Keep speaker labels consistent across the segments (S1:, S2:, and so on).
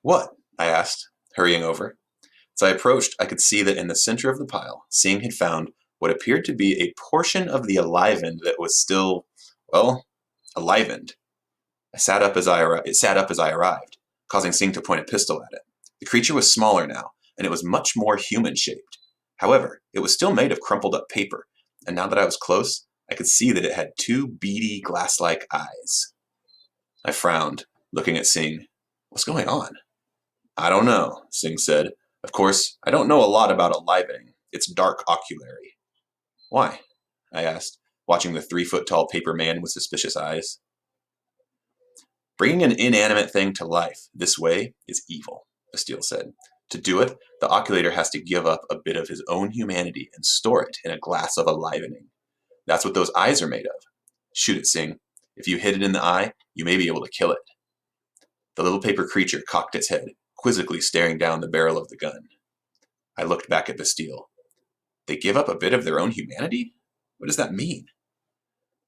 S1: What? I asked, hurrying over. As I approached, I could see that in the center of the pile, Singh had found what appeared to be a portion of the alivened that was still, well, alivened. It sat up as I arrived, causing Singh to point a pistol at it. The creature was smaller now, and it was much more human-shaped. However, it was still made of crumpled up paper, and now that I was close, I could see that it had two beady, glass-like eyes. I frowned, looking at Singh. What's going on? I don't know, Singh said. Of course, I don't know a lot about alivening. It's dark oculary. Why? I asked, watching the 3-foot-tall paper man with suspicious eyes. Bringing an inanimate thing to life this way is evil, Bastille said. To do it, the oculator has to give up a bit of his own humanity and store it in a glass of alivening. That's what those eyes are made of. Shoot it, Singh. If you hit it in the eye, you may be able to kill it. The little paper creature cocked its head, quizzically staring down the barrel of the gun. I looked back at Bastille. They give up a bit of their own humanity? What does that mean?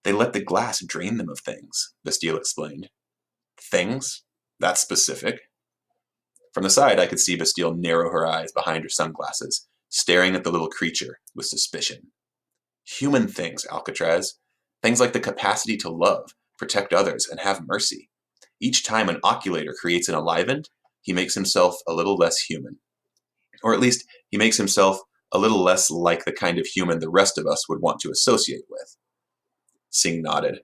S1: They let the glass drain them of things, Bastille explained. Things? That's specific. From the side, I could see Bastille narrow her eyes behind her sunglasses, staring at the little creature with suspicion. Human things, Alcatraz. Things like the capacity to love, protect others, and have mercy. Each time an oculator creates an alivened, he makes himself a little less human. Or at least, he makes himself a little less like the kind of human the rest of us would want to associate with. Singh nodded.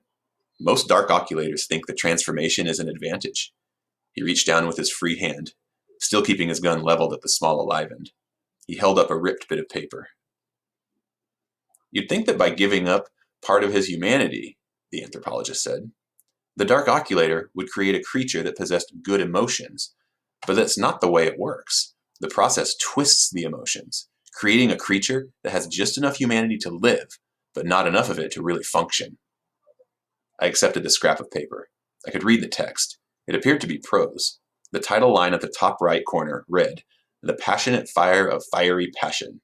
S1: Most dark oculators think that transformation is an advantage. He reached down with his free hand, still keeping his gun leveled at the small alivened. He held up a ripped bit of paper. You'd think that by giving up part of his humanity, the anthropologist said, the dark oculator would create a creature that possessed good emotions, but that's not the way it works. The process twists the emotions, creating a creature that has just enough humanity to live, but not enough of it to really function. I accepted the scrap of paper. I could read the text. It appeared to be prose. The title line at the top right corner read, "The passionate fire of fiery passion."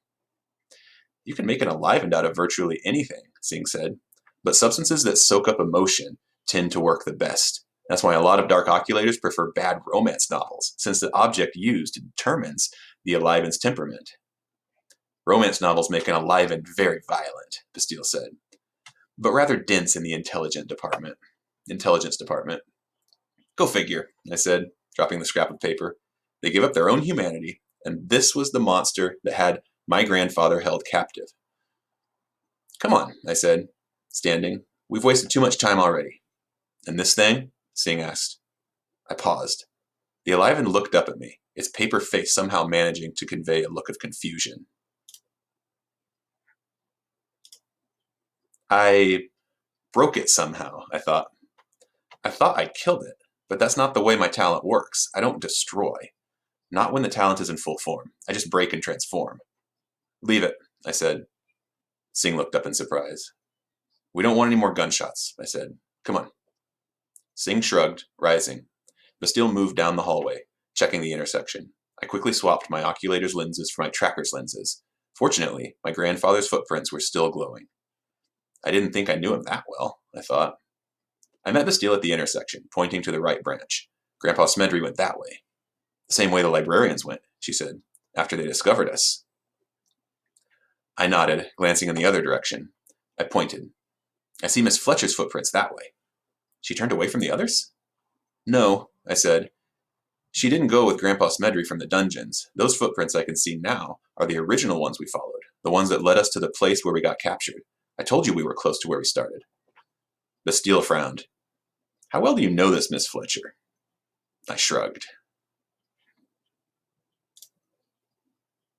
S1: You can make an alivened out of virtually anything, Singh said, but substances that soak up emotion tend to work the best. That's why a lot of dark oculators prefer bad romance novels, since the object used determines the alivened's temperament. Romance novels make an alivened very violent, Bastille said, but rather dense in the intelligence department. Go figure, I said, dropping the scrap of paper. They give up their own humanity, and this was the monster that had my grandfather held captive. Come on, I said, standing. We've wasted too much time already. And this thing? Singh asked. I paused. The alivened looked up at me, its paper face somehow managing to convey a look of confusion. I broke it somehow, I thought. I thought I'd killed it, but that's not the way my talent works. I don't destroy. Not when the talent is in full form. I just break and transform. Leave it, I said. Singh looked up in surprise. We don't want any more gunshots, I said. Come on. Singh shrugged, rising. Bastille moved down the hallway, checking the intersection. I quickly swapped my oculator's lenses for my tracker's lenses. Fortunately, my grandfather's footprints were still glowing. I didn't think I knew him that well, I thought. I met Bastille at the intersection, pointing to the right branch. Grandpa Smedry went that way. The same way the librarians went, she said, after they discovered us. I nodded, glancing in the other direction. I pointed. I see Miss Fletcher's footprints that way. She turned away from the others? No, I said. She didn't go with Grandpa Smedry from the dungeons. Those footprints I can see now are the original ones we followed, the ones that led us to the place where we got captured. I told you we were close to where we started. Bastille frowned. How well do you know this, Miss Fletcher? I shrugged.